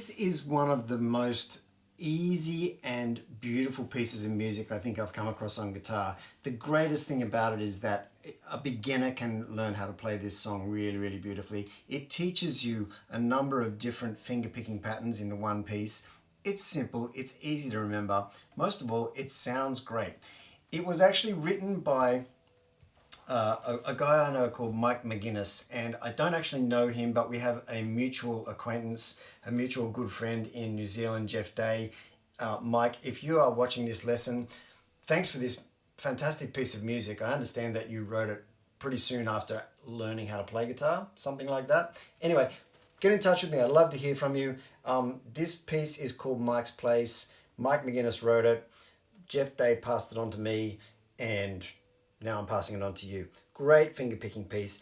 This is one of the most easy and beautiful pieces of music I think I've come across on guitar. The greatest thing about it is that a beginner can learn how to play this song really, really beautifully. It teaches you a number of different finger picking patterns in the one piece. It's simple, it's easy to remember. Most of all, it sounds great. It was actually written by a guy I know called Mike McGuinness, and I don't actually know him, but we have a mutual acquaintance, a mutual good friend in New Zealand, Geoff Day. Mike, if you are watching this lesson, thanks for this fantastic piece of music. I understand that you wrote it pretty soon after learning how to play guitar, something like that. Anyway, get in touch with me. I'd love to hear from you. This piece is called Mike's Place. Mike McGuinness wrote it. Geoff Day passed it on to me, and now I'm passing it on to you. Great finger picking piece.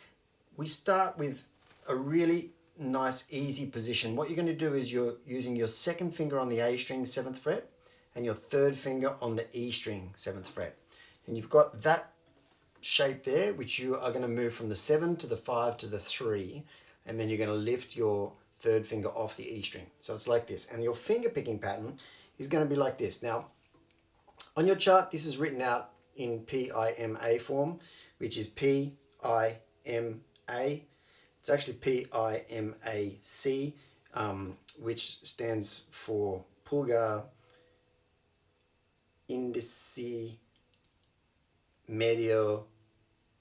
We start with a really nice, easy position. What you're going to do is you're using your second finger on the A string, 7th fret, and your third finger on the E string, 7th fret. And you've got that shape there, which you are going to move from the 7 to the 5 to the 3, and then you're going to lift your third finger off the E string. So it's like this. And your finger picking pattern is going to be like this. Now, on your chart, this is written out in PIMA form, which is PIMA. It's actually PIMAC, which stands for pulgar, indice, medio,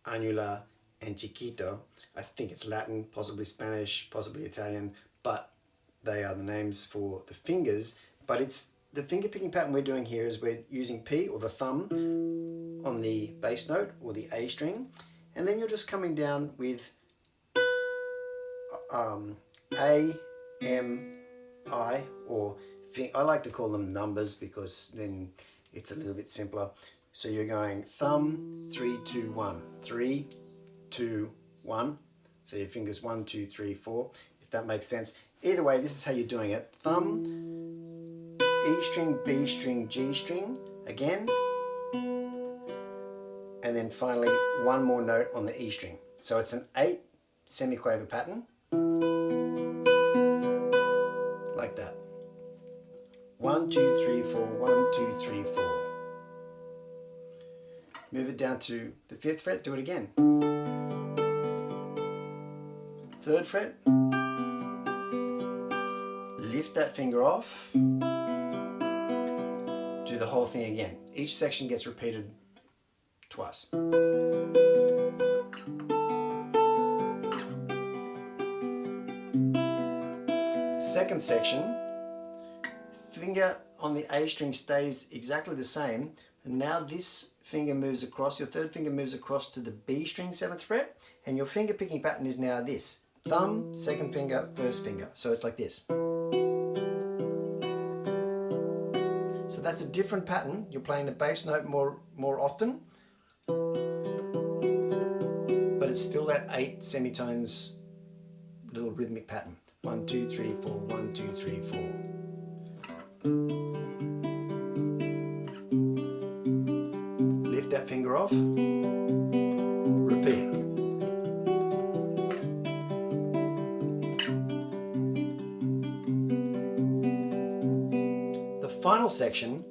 annular, and chiquito. I think it's Latin, possibly Spanish, possibly Italian, but they are the names for the fingers. But it's the finger picking pattern we're doing here is we're using P, or the thumb, on the bass note or the A string, and then you're just coming down with A, M, I, or I like to call them numbers because then it's a little bit simpler. So you're going thumb, 3, 2, 1, 3, 2, 1. So your fingers 1, 2, 3, 4, if that makes sense. Either way, this is how you're doing it. Thumb, E string, B string, G string, again, and then finally one more note on the E string. So it's an 8 semiquaver pattern, like that. 1, 2, 3, 4, 1, 2, 3, 4. Move it down to the 5th fret, do it again. 3rd fret, lift that finger off, do the whole thing again. Each section gets repeated twice. Second section, finger on the A string stays exactly the same, and now this finger moves across, your third finger moves across to the B string, 7th fret, and your finger picking pattern is now this. Thumb, second finger, first finger. So it's like this. So that's a different pattern. You're playing the bass note more often, but it's still that 8 semitones little rhythmic pattern. 1, 2, 3, 4, 1, 2, 3, 4. Lift that finger off, repeat. The final section,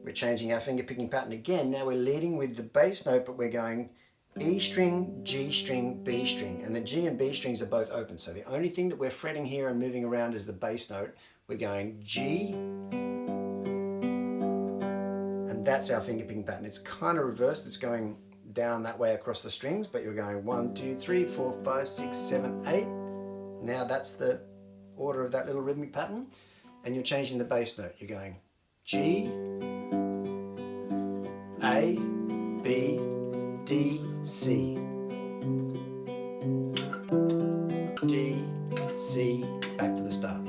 we're changing our finger picking pattern again. Now we're leading with the bass note, but we're going E string, G string, B string, and the G and B strings are both open. So the only thing that we're fretting here and moving around is the bass note. We're going G, and that's our finger picking pattern. It's kind of reversed. It's going down that way across the strings, but you're going 1, 2, 3, 4, 5, 6, 7, 8. Now that's the order of that little rhythmic pattern, and you're changing the bass note. You're going G, A, B, D, C, D, C, back to the start.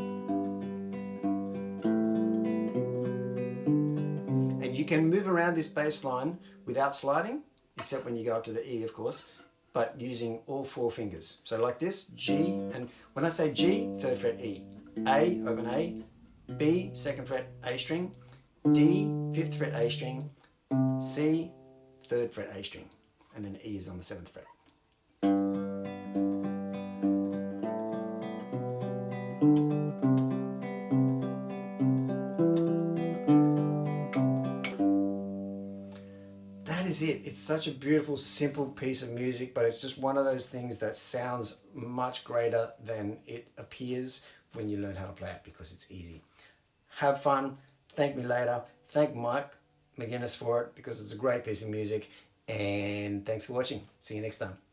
And you can move around this bass line without sliding, except when you go up to the E, of course, but using all 4 fingers. So like this, G, and when I say G, 3rd fret E, A, open A, B, 2nd fret A string, D, 5th fret A string, C, 3rd fret A string, and then E is on the 7th fret. is it. It's such a beautiful, simple piece of music, but it's just one of those things that sounds much greater than it appears when you learn how to play it because it's easy. Have fun. Thank me later. Thank Mike McGuinness for it because it's a great piece of music. And thanks for watching. See you next time.